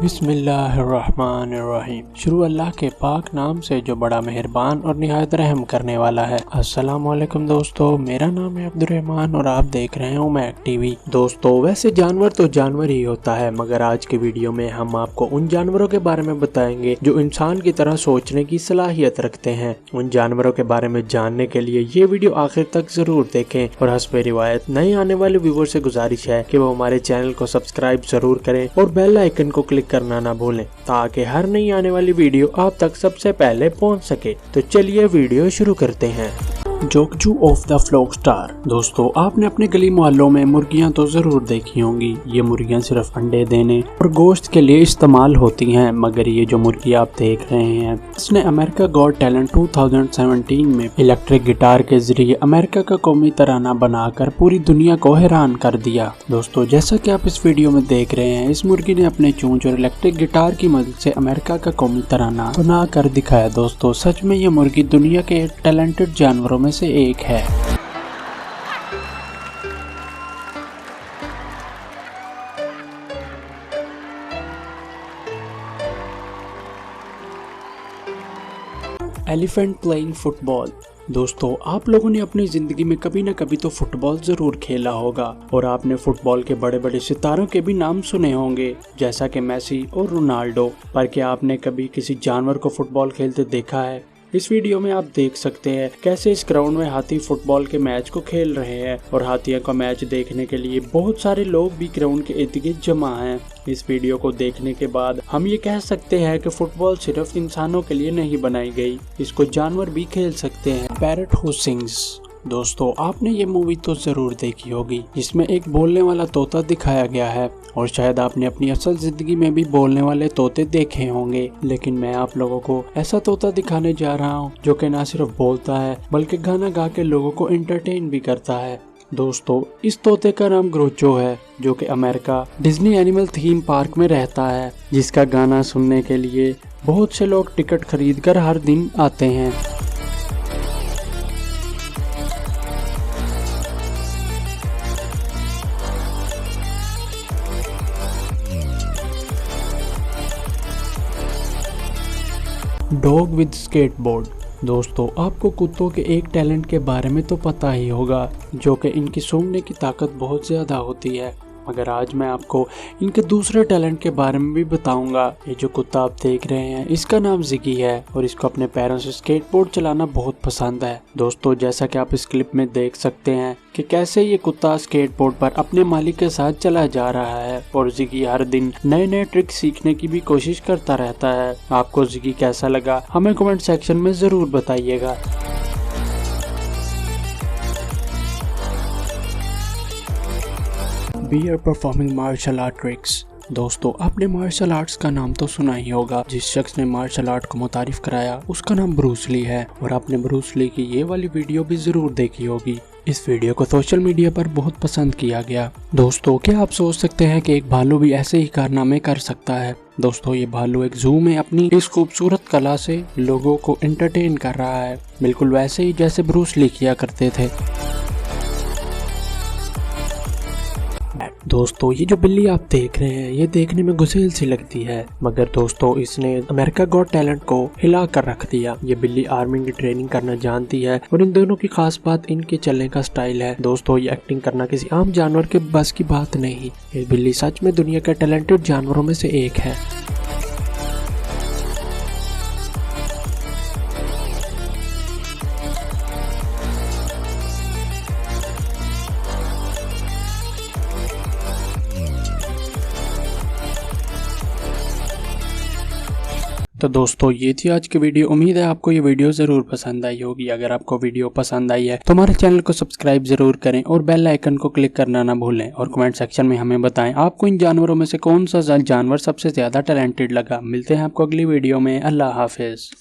बिस्मिल्लाहिर्रहमानिर्रहीम। शुरू अल्लाह के पाक नाम से जो बड़ा मेहरबान और निहायत रहम करने वाला है। अस्सलाम वालेकुम दोस्तों, मेरा नाम है अब्दुर्रहमान और आप देख रहे हैं उमैक टीवी। दोस्तों, वैसे जानवर तो जानवर ही होता है, मगर आज के वीडियो में हम आपको उन जानवरों के बारे में बताएंगे जो इंसान की तरह सोचने की सलाहियत रखते हैं। उन जानवरों के बारे में जानने के लिए ये वीडियो आखिर तक जरूर देखें और हस्बे रिवायत नए आने वाले व्यूवर से गुजारिश है कि वो हमारे चैनल को सब्सक्राइब जरूर करें और बेल आइकन को क्लिक करना ना भूलें ताकि हर नई आने वाली वीडियो आप तक सबसे पहले पहुंच सके। तो चलिए वीडियो शुरू करते हैं। जोकजू ऑफ द फ्लॉक स्टार। दोस्तों, आपने अपने गली मोहल्लों में मुर्गियां तो जरूर देखी होंगी। ये मुर्गियां सिर्फ अंडे देने और गोश्त के लिए इस्तेमाल होती हैं, मगर ये जो मुर्गी आप देख रहे हैं, इसने अमेरिका गॉट टैलेंट 2017 में इलेक्ट्रिक गिटार के जरिए अमेरिका का कौमी तराना बनाकर पूरी दुनिया को हैरान कर दिया। दोस्तों, जैसा कि आप इस वीडियो में देख रहे हैं, इस मुर्गी ने अपने चोंच और इलेक्ट्रिक गिटार की मदद से अमेरिका का कौमी तराना बना कर दिखाया। दोस्तों, सच में ये मुर्गी दुनिया के टैलेंटेड जानवरों में से एक है। Elephant playing football. दोस्तों, आप लोगों ने अपनी जिंदगी में कभी न कभी तो फुटबॉल जरूर खेला होगा और आपने फुटबॉल के बड़े बड़े सितारों के भी नाम सुने होंगे, जैसा कि मेसी और रोनाल्डो। पर क्या आपने कभी किसी जानवर को फुटबॉल खेलते देखा है? इस वीडियो में आप देख सकते हैं कैसे इस ग्राउंड में हाथी फुटबॉल के मैच को खेल रहे हैं और हाथियों का मैच देखने के लिए बहुत सारे लोग भी ग्राउंड के इर्द गिर्द जमा हैं। इस वीडियो को देखने के बाद हम ये कह सकते हैं कि फुटबॉल सिर्फ इंसानों के लिए नहीं बनाई गई, इसको जानवर भी खेल सकते हैं। पैरट हू सिंग्स। दोस्तों, आपने ये मूवी तो जरूर देखी होगी जिसमें एक बोलने वाला तोता दिखाया गया है और शायद आपने अपनी असल जिंदगी में भी बोलने वाले तोते देखे होंगे, लेकिन मैं आप लोगों को ऐसा तोता दिखाने जा रहा हूँ जो कि न सिर्फ बोलता है बल्कि गाना गा के लोगों को एंटरटेन भी करता है। दोस्तों, इस तोते का नाम ग्रोचो है, जो कि America Disney animal theme park में रहता है, जिसका गाना सुनने के लिए बहुत से लोग टिकट खरीद कर हर दिन आते हैं। Dog with skateboard. दोस्तों, आपको कुत्तों के एक टैलेंट के बारे में तो पता ही होगा, जो कि इनकी सूंघने की ताकत बहुत ज़्यादा होती है, मगर आज मैं आपको इनके दूसरे टैलेंट के बारे में भी बताऊंगा। ये जो कुत्ता आप देख रहे हैं, इसका नाम जिगी है और इसको अपने पैरों से स्केटबोर्ड चलाना बहुत पसंद है। दोस्तों, जैसा कि आप इस क्लिप में देख सकते हैं कि कैसे ये कुत्ता स्केटबोर्ड पर अपने मालिक के साथ चला जा रहा है और जिगी हर दिन नए नए ट्रिक सीखने की भी कोशिश करता रहता है। आपको जिगी कैसा लगा हमें कमेंट सेक्शन में जरूर बताइएगा। Bear performing martial art tricks. दोस्तों, आपने मार्शल आर्ट्स का नाम तो सुना ही होगा। जिस शख्स ने मार्शल आर्ट को मुतारिफ कराया उसका नाम ब्रूस ली है और आपने ब्रूस ली की ये वाली वीडियो भी जरूर देखी होगी। इस वीडियो को सोशल मीडिया पर बहुत पसंद किया गया। दोस्तों, क्या आप सोच सकते हैं कि एक भालू भी ऐसे ही कारनामे कर सकता है? दोस्तों, ये भालू एक जू में अपनी इस खूबसूरत कला से लोगों को एंटरटेन कर रहा है, बिल्कुल वैसे ही जैसे ब्रूस ली किया करते थे। दोस्तों, ये जो बिल्ली आप देख रहे हैं, ये देखने में गुसेल सी लगती है, मगर दोस्तों इसने अमेरिका गॉट टैलेंट को हिला कर रख दिया। ये बिल्ली आर्मी की ट्रेनिंग करना जानती है और इन दोनों की खास बात इनके चलने का स्टाइल है। दोस्तों, ये एक्टिंग करना किसी आम जानवर के बस की बात नहीं। ये बिल्ली सच में दुनिया के टैलेंटेड जानवरों में से एक है। तो दोस्तों, ये थी आज की वीडियो। उम्मीद है आपको ये वीडियो जरूर पसंद आई होगी। अगर आपको वीडियो पसंद आई है तो हमारे चैनल को सब्सक्राइब जरूर करें और बेल आइकन को क्लिक करना ना भूलें और कमेंट सेक्शन में हमें बताएं आपको इन जानवरों में से कौन सा जानवर सबसे ज्यादा टैलेंटेड लगा। मिलते हैं आपको अगली वीडियो में। अल्लाह हाफिज।